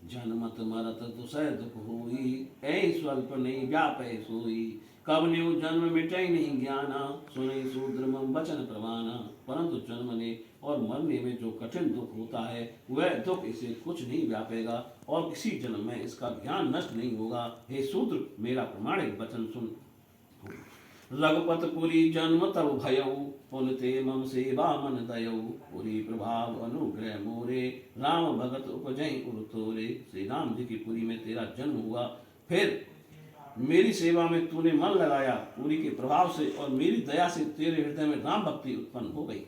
S1: जन्मत मरत दुसह दुख होई, ऐ स्वल्प नहीं व्यापै सोई। कब न्यू जन्म मिटै नहीं ज्ञाना, सुनै शूद्र मम वचन प्रमाना। परंतु जन्मने और मरने में जो कठिन दुख होता है वह दुख इसे कुछ नहीं व्यापेगा और किसी जन्म में इसका ज्ञान नष्ट नहीं होगा। हे शूद्र, मेरा प्रमाणिक वचन सुन। रघुपत पुरी जन्म तब भयऊ, पुनते मम सेवा मन दयऊ। पुरी प्रभाव अनुग्रह मोरे, राम भगत उपजय उर तोरे। श्री राम जी की पुरी में तेरा जन्म हुआ, फिर मेरी सेवा में तूने मन लगाया। पुरी के प्रभाव से और मेरी दया से तेरे हृदय में राम भक्ति उत्पन्न हो गई।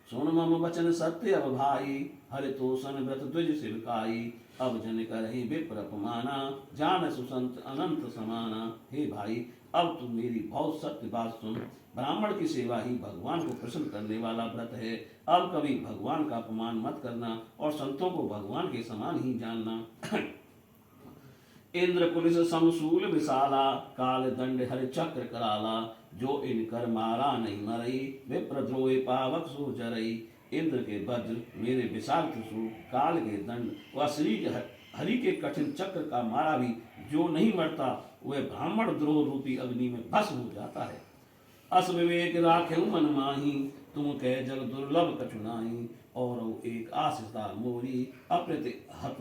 S1: सुन मम वचन सत्य अब भाई, हरि तोषण व्रत द्विज सिवकाई। अब जन करहि विप्र अपमाना, जान सुसंत अनंत समाना। हे भाई, अब तुम मेरी बहुत सत्य बात सुन। ब्राह्मण की सेवा ही भगवान को प्रसन्न करने वाला व्रत है। अब कभी भगवान का अपमान मत करना और संतों को भगवान के समान ही जानना। इंद्र पुलिस समसूल विशाला, काल दंड हरि चक्र कराला। जो इन कर मारा नहीं मरई, विप्रद्रोही पावक सो जरई। इंद्र के वज्र मेरे विशाल त्रिशूल, काल के दंड व श्री हरि के कठिन चक्र का मारा भी जो नहीं मरता वह ब्राह्मण द्रोह रूपी अग्नि में भस्म हो जाता है। अस विवेक राखेऊ मन माही, तुम कह जग दुर्लभ कठिनाई। और एक आशिषदार मोरी, अप्रति हत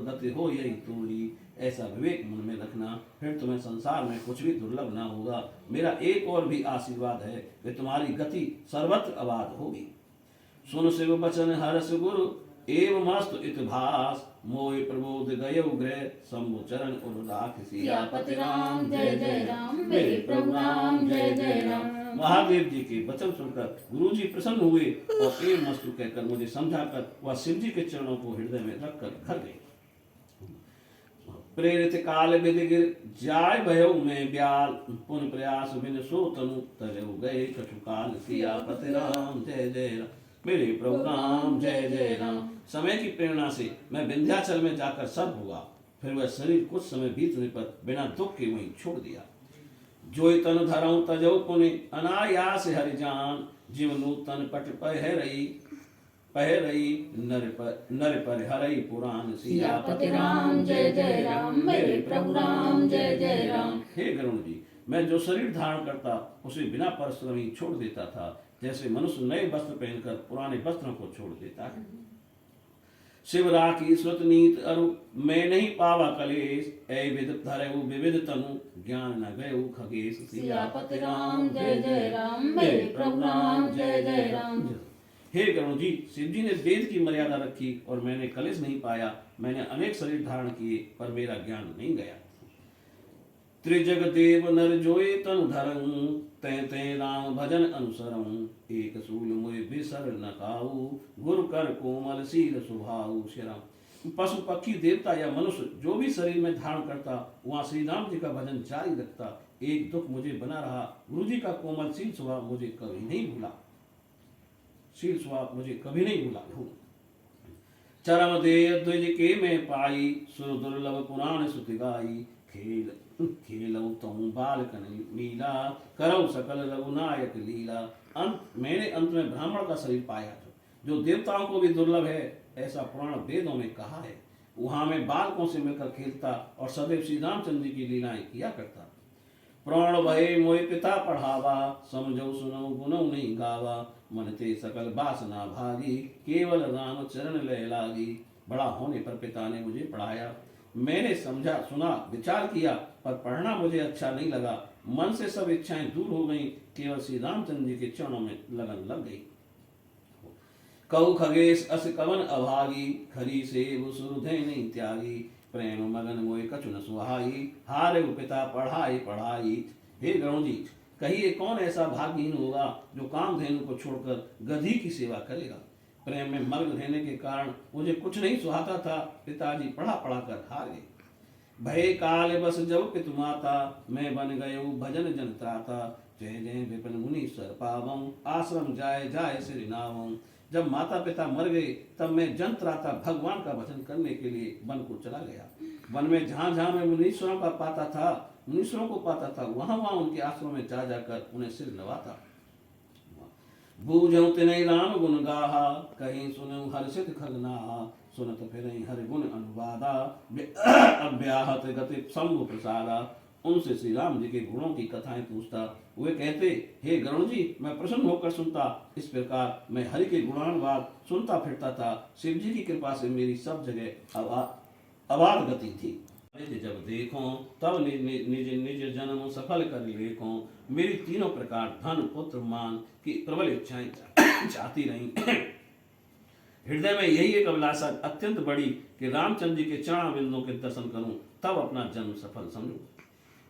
S1: गति हो यही तोरी। ऐसा विवेक मन में रखना, फिर तुम्हें संसार में कुछ भी दुर्लभ ना होगा। मेरा एक और भी आशीर्वाद है कि तुम्हारी गति सर्वत्र अबाध होगी। सुन शिव बचन हर्ष गुरु, एवं मस्त इतिभास। मोहि प्रबोध गयौ गृह, शंभु चरण उर राख।
S2: सियापति राम जय जय राम, मेरे प्रभु राम जय जय राम।
S1: महादेव जी के वचन सुनकर गुरु जी प्रसन्न हुए और एवं मस्तु कहकर मुझे समझाकर वह शिव जी के चरणों को हृदय में रखकर घर गए। प्रेरित काल विधि गिर, जाय भयऊ में ब्याल। पुन प्रयास बिन सो तनु, तजऊ गए कछु काल। सियापति राम जय जय राम, मेरे प्रभु राम जय जय राम। समय की प्रेरणा से मैं विंध्याचल में जाकर सर्प हुआ, फिर वह शरीर कुछ समय बीतने पर बिना दुख के वहीं छोड़ दिया। जोई तन धरऊं तजऊ पुनि, अनायास हरि जान। जीव नूतन पट पह रही नर पर हरई पुराण।
S2: सियापति राम जय जय राम, मेरे प्रभु राम जय जय राम।
S1: हे गरुण जी, मैं जो शरीर धारण करता उसे बिना परिश्रम ही छोड़ देता था, जैसे मनुष्य नए वस्त्र पहनकर पुराने वस्त्रों को छोड़ देता है। शिव राखी श्रुत नीत अरु, मैं नहीं पावा कलेश। ऐ विद धरऊ विविध तनु, ज्ञान न गयऊ खगेश।
S2: सियापति राम जय जय राम, मेरे प्रभु राम जय जय राम।
S1: हे गरुण जी, शिव जी ने वेद की मर्यादा रखी और मैंने कलेश नहीं पाया। मैंने अनेक शरीर धारण किए पर मेरा ज्ञान नहीं गया। त्रिजग देव नर जोए तनु धरऊं, तै तै राम भजन अनुसरऊं। एक सूल मुय बिसर न खाऊ, गुरु कर कोमल शील सुभाऊ। श्री राम, पशु पक्षी देवता या मनुष्य जो भी शरीर में धारण करता वहाँ श्री राम जी का भजन जारी रखता। एक दुख मुझे बना रहा, गुरु जी का कोमल शील स्वभाव मुझे कभी नहीं भूला। शील स्वभाव मुझे कभी नहीं भूला। चरम देय द्विज के में पाई, सुर दुर्लभ पुराण सुति गाई। खेलऊ तहु बालकन लीला, करऊ सकल रघुनायक लीला। मैंने अंत में ब्राह्मण का शरीर पाया जो देवताओं को भी दुर्लभ है, ऐसा पुराण वेदों में कहा है। वहां मैं बालकों से मिलकर खेलता और सदैव श्री रामचंद्र जी की लीलाएं किया करता। प्राण भये मोहि पिता पढ़ावा, समझो सुनो गुनो नहीं गावा। मन ते सकल वासना भागी, केवल राम चरण लय लागी। बड़ा होने पर पिता ने मुझे पढ़ाया, मैंने समझा सुना विचार किया, पर पढ़ना मुझे अच्छा नहीं लगा। मन से सब इच्छाएं दूर हो गईं, केवल श्री रामचंद्र जी के चरणों में लगन लग गई। कहु खगेश अस कवन अभागी, खरी सेव सुरधे नहीं त्यागी। प्रेम मगन मोय कछु न सुहाई, हारे पिता पढ़ाई पढ़ाई। हे गरुण जी, कहिए कौन ऐसा भाग्यहीन होगा जो कामधेनु को छोड़कर गधी की सेवा करेगा। प्रेम में मग्न रहने के कारण मुझे कुछ नहीं सुहाता था। पिताजी पढ़ा पढ़ा कर हार गए। भय काल बस जब पितु माता, मैं बन गयो भजन जन त्राता। जय जय विपिन मुनीश्वर पावम, आश्रम जाय जाय श्री नावम। जब माता पिता मर गए तब मैं जंत्राता भगवान का भजन करने के लिए वन को चला गया। वन में जहाँ जहाँ मैं मुनीश्वरों को पाता था वहाँ वहाँ उनके आश्रम में जा जाकर उन्हें सिर नवाता। बूझऊं तिनहि राम गुण गाहा, कहीं सुनऊं हर्षित खगनाहा। सुनत फिरहि हरि गुण अनुवादा, अव्याहत गति शंभु प्रसादा। उनसे श्री राम जी के गुणों की कथाएं पूछता। वे कहते, हे गरुण जी, मैं प्रसन्न होकर सुनता। इस प्रकार मैं हरि के गुणानुवाद सुनता फिरता था। शिव जी की कृपा से मेरी सब जगह अबाध गति थी। जब देखो तब निज निज जन्म सफल कर लेखो। मेरी तीनों प्रकार धन पुत्र मान की प्रबल इच्छाएं चाहती रही। हृदय में यही एक अभिलाषा अत्यंत बड़ी कि रामचंद्र जी के चरण बिंदुओं के दर्शन करूं, तब अपना जन्म सफल समझूं।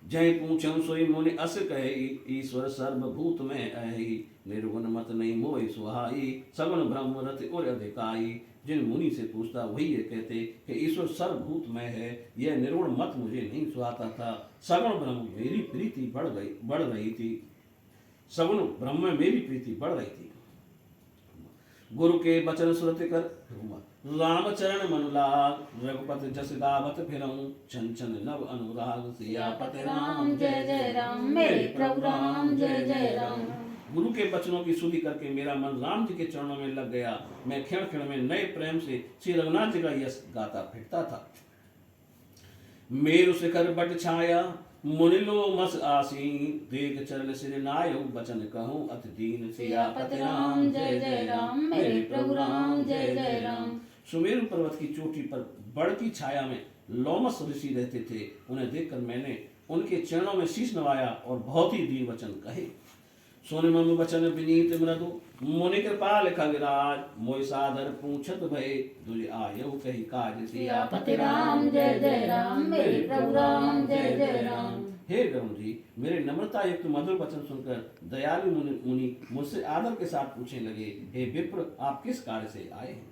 S1: जय पूछऊं सोई मुनि अस कहे, ईश्वर सर्वभूत में अहि। निर्गुण मत नहीं मोहि सुहाई, सगुण ब्रह्म रति और अधिकाई। जिन मुनि से पूछता वही ये कहते कि ईश्वर सर्वभूत में है, यह निर्गुण मत मुझे नहीं सुहाता था। सगुण ब्रह्म मेरी प्रीति बढ़ रही थी। सगुण ब्रह्म में मेरी प्रीति बढ़ रही थी। गुरु के बचन सुरति कर राम चरण मन लाग। रघुपति जस गावत फिरऊं, छन छन नव अनुराग।
S2: सियापति राम जय जय राम, मेरे प्रभु राम जय जय राम।
S1: गुरु के वचनों की सुधि करके मेरा मन राम जी के चरणों में लग गया। मैं क्षण क्षण में नए प्रेम से श्री रघुनाथ जी का यश गाता फिरता था। मेरु शिखर बट छाया, मुनिलो मस आसीन। देख चरण सिर नायउ, बचन कहूँ अति दीन।
S2: सियापति राम जय जय राम, मेरे प्रभु राम जय जय राम।
S1: सुमेरु पर्वत की चोटी पर बड़ की छाया में लोमस ऋषि रहते थे। उन्हें देखकर मैंने उनके चरणों में शीश नवाया और बहुत ही दीन वचन कहे। सोने मम वचन विनीत मृदु, मुनि कृपाल खगराज। मोहि सादर पूछत भय, दुज आयु कही काज।
S2: सियापति राम जय जय राम, मेरे प्रभु राम जय जय राम।
S1: हे गरुण जी, मेरे नम्रता युक्त मधुर वचन सुनकर दयालु मुनि मुझसे आदर के साथ पूछने लगे, हे विप्र, आप किस कार्य से आए हैं?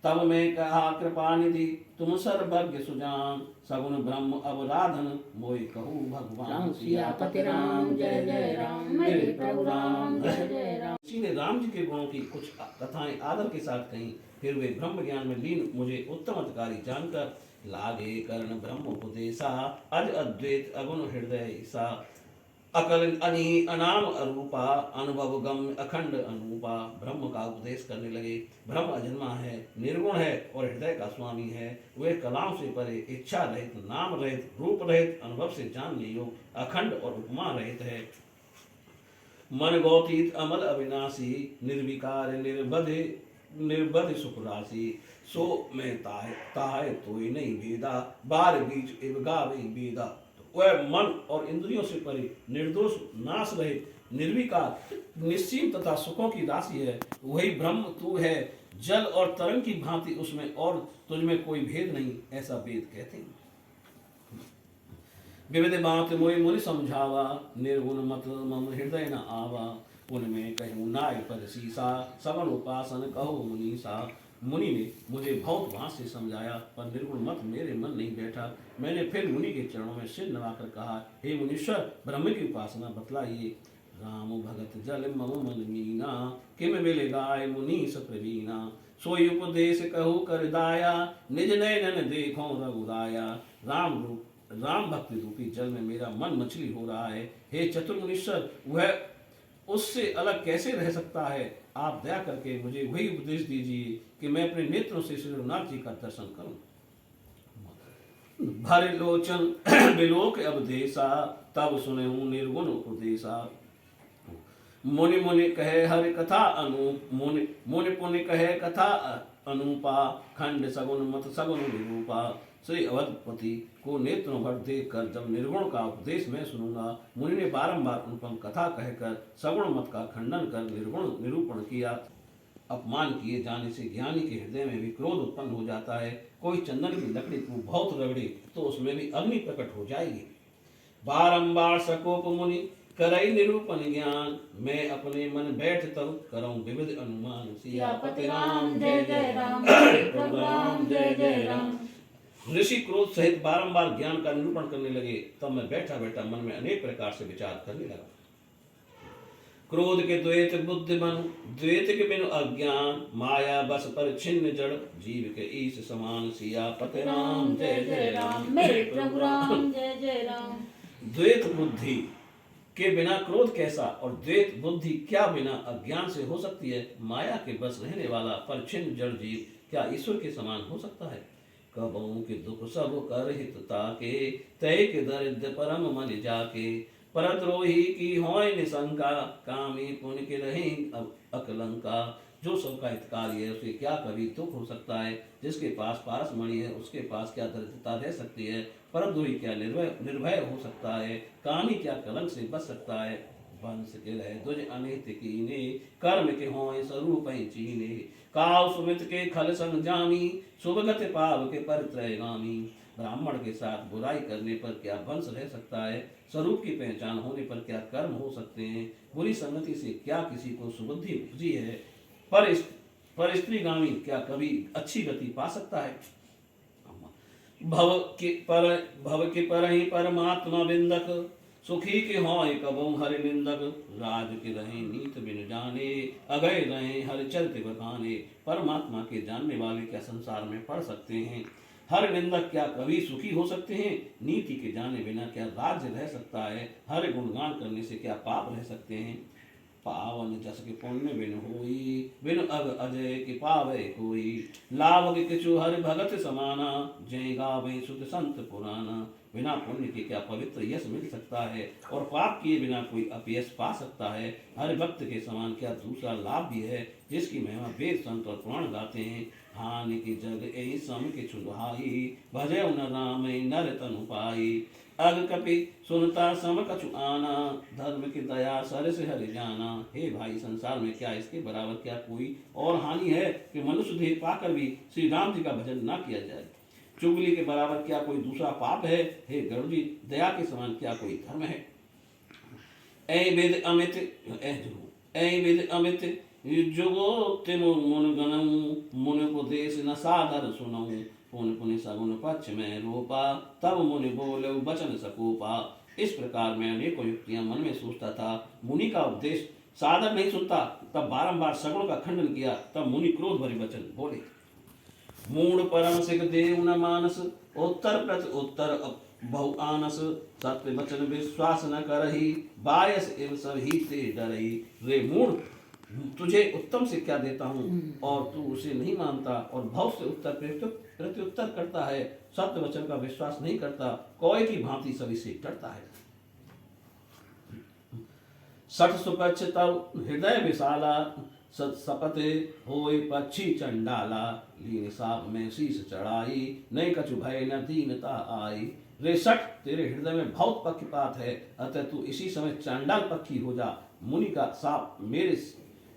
S1: तब मैं कहा, कृपा निधि तुम सर्वज्ञ सुजान। सगुण ब्रह्म अवराधन, मोहि कहूँ भगवान।
S2: सियापति राम जय जय राम, मेरे प्रभु राम जय जय राम।
S1: किसी ने राम जी के गुणों की कुछ कथाएं आदर के साथ कहीं। फिर वे ब्रह्म ज्ञान में लीन मुझे उत्तम अधिकारी जानकर लागे कर्ण ब्रह्म उपदेशा। अज अद्वैत अगुण हृदय सा, अकल अनी अनाम अरूपा। अनुभव गम अखंड अनूपा। ब्रह्म का उपदेश करने लगे। ब्रह्म अजन्मा है, निर्गुण है और हृदय का स्वामी है। वे कलाओं से परे, इच्छा रहित, नाम रहित, रूप रहित, अनुभव से जानने योग्य, अखंड और उपमा रहित है। मन गौतीत अमल अविनाशी, निर्विकार निर्बध सुख राशि। सो मैं ताहे तोय नहीं भेदा, बार बीच इव गावे बेदा। वह मन और इंद्रियों से परे, निर्दोष, नाश रहित, निर्विकार, निश्चिंत तथा सुखों की राशि है। वही ब्रह्म तू है। जल और तरंग की भांति उसमें और तुझमें कोई भेद नहीं, ऐसा वेद कहते हैं। विविध बात मोहि मुनि समझावा, निर्गुण मत मम हृदय न आवा। उनमें कहूँ नाय पर शीसा, सगुण उपासन कहो मुनीसा। मुनि ने मुझे बहुत भांति से समझाया, पर निर्गुण मत मेरे मन नहीं बैठा। मैंने फिर मुनि के चरणों में सिर नवाकर कहा, हे मुनीश्वर, ब्रह्म की उपासना बतलाइए। राम भगत जल मम मन मीना, किम मिले गाय मुनि सप्रवीना। सोई उपदेश कहू कर दाया, निज नयन देखो रघुराया। राम भक्ति रूपी जल में मेरा मन मछली हो रहा है। हे चतुर मुनीश्वर, वह उससे अलग कैसे रह सकता है? आप दया करके मुझे वही उपदेश दीजिए कि मैं अपने नेत्रों से श्री रघुनाथ जी का दर्शन करूं। भर लोचन बिलोक अवदेशा, तब सुने हूं निर्गुण उपदेशा। मुनि मुनि कहे हरि कथा अनूप, मुनि पुनि कहे कथा अनूपा। खंड सगुन मत सगुन निरूपा। श्री अवधपति को नेत्रों भर देख कर जब निर्गुण का उपदेश मैं सुनूंगा। मुनि ने बारंबार अनुपम कथा कहकर सगुण मत का खंडन कर निर्गुण निरूपण किया। अपमान किए जाने से ज्ञानी के हृदय में भी क्रोध उत्पन्न हो जाता है। कोई चंदन की लकड़ी को बहुत रगड़े तो उसमें भी अग्नि प्रकट हो जाएगी। बारंबार सकोप मुनि करई निरूपण ज्ञान, मैं अपने मन बैठ तब करऊं विविध अनुमान।
S2: सियापति राम जय जय राम, प्रभु राम जय जय राम।
S1: ऋषि क्रोध सहित बारंबार ज्ञान का निरूपण करने लगे। तब मैं बैठा बैठा मन में अनेक प्रकार से विचार करने लगा। क्रोध के द्वेत बुद्धि मन, द्वेत के बिनु अज्ञान, माया बस पर छिन्न जड़, जीव के ईश समान, सियापति राम जय जय राम।
S2: मेरे प्रभु राम जय जय राम।
S1: द्वेत बुद्धि के बिना क्रोध कैसा, और द्वेत बुद्धि क्या बिना अज्ञान से हो सकती है। माया के बस रहने वाला पर छिन्न जड़ जीव क्या ईश्वर के समान हो सकता है। कबहू के दुख सब कर हित ताके, तय के दरिद्र परम मन जाके, परद्रोही की होय निशंका, कामी पुण्य के रहे अकलंका। जो सबका हितकारी है उसे क्या कभी दुख हो सकता है। जिसके पास पारस मणि है उसके पास क्या दरिद्रता रह सकती है। परद्रोही क्या निर्भय हो सकता है। कामी क्या कलंक से बच सकता है। वंश के रहे दुज अनित कीने, कर्म के होय स्वरूप चीने, काव सुमित के खल संग जामी, शुभगत पाव के परित्रयगामी। ब्राह्मण के साथ बुराई करने पर क्या वंश रह सकता है। स्वरूप की पहचान होने पर क्या कर्म हो सकते हैं। बुरी संगति से क्या किसी को सुबुद्धि उपजी है। पर स्त्रीगामी क्या कभी अच्छी गति पा सकता है। भव के पर ही परमात्मा बिंदक, सुखी के होय कबहु हरि निंदक। राज के रहे नीत बिन जाने, अगय रहे हरि चरित बखाने। परमात्मा के जानने वाले क्या संसार में पढ़ सकते हैं। हर निंदक क्या कभी सुखी हो सकते हैं। नीति के जाने बिना क्या राज्य रह सकता है। हर गुणगान करने से क्या पाप रह सकते हैं। पावन जस के पुण्य बिन होई, बिन अग अजय के पावे कोई। लाभ के किचु हरि भगत समाना, जय गावे सुत संत पुराना। बिना पुण्य के क्या पवित्र यश मिल सकता है, और पाप किए बिना कोई अपयश पा सकता है। हरि भक्त के समान क्या दूसरा लाभ भी है, जिसकी महिमा वेद संत और पुराण गाते हैं। हानि की जग ए सम के छुड़ाई, भजे न राम नर तनु पाई। अग कपि सुनता सम कछु आना, धर्म की दया सर से हरि जाना। हे भाई, संसार में क्या इसके बराबर क्या कोई और हानि है कि मनुष्य देह पाकर भी श्री राम जी का भजन ना किया जाए। चुगली के बराबर क्या कोई दूसरा पाप है। हे गरुड़ जी, दया के समान क्या कोई धर्म है। ऐ वेद अमित जुगो तिमु मुन गणऊ, मुनि उपदेश न सादर सुनऊ। पुन पुनि सगुन पक्ष में रूपा, तब मुनि बोले वचन सकोपा। इस प्रकार मैं अनेकों युक्तियां मन में सोचता था। मुनि का उपदेश सादर नहीं सुनता, तब बारंबार सगुण का खंडन किया। तब मुनि क्रोध भरे वचन बोले। मूढ़ परम सिख देव न मानस, उत्तर प्रति उत्तर बहु आनस। सत्य वचन विश्वास न करही, बायस एवं सभी ते डरही। रे मूढ़, तुझे उत्तम शिक्षा देता हूँ और तू उसे नहीं मानता, और भव से उत्तर प्रत्युत्तर करता है। सत्य वचन का विश्वास नहीं करता, कौए की भांति सभी से डरता है। सठ सुपच्छ तब हृदय विशाला, सपते होय पक्षी चंडाला। लीन साप में शीश चढ़ाई, नहीं कछु भय न दीनता आई। रे सठ, तेरे हृदय में बहुत पक्षपात है, अतः तू इसी समय चांडाल पक्षी हो जा। मुनि का साप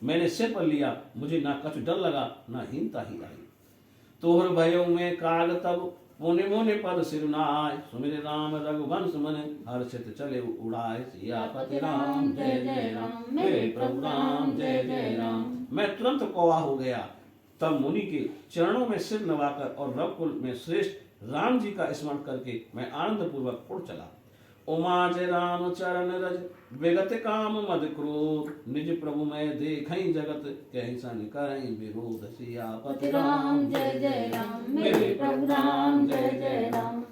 S1: मैंने सिर पर लिया, मुझे ना कछु डर लगा ना हीनता ही आई। तोहर भयो में काग तब, पुनि मुनि पद सिरनाय। सुमिर राम रघुवंश मन, हर्षित चले उड़ाए। सियापति राम जय जय राम, मेरे प्रभु राम जय जय राम। मैं तुरंत कौवा हो गया। तब मुनि के चरणों में सिर नवाकर और रघुकुल में श्रेष्ठ राम जी का स्मरण करके मैं आनंद पूर्वक उड़ चला। उमाज राम चरण रज, विगत काम मद क्रोध। निज प्रभु मैं देखई जगत, कहि सन करई विरोध। सियापति राम जय जय राम, मेरे प्रभु राम जय जय राम।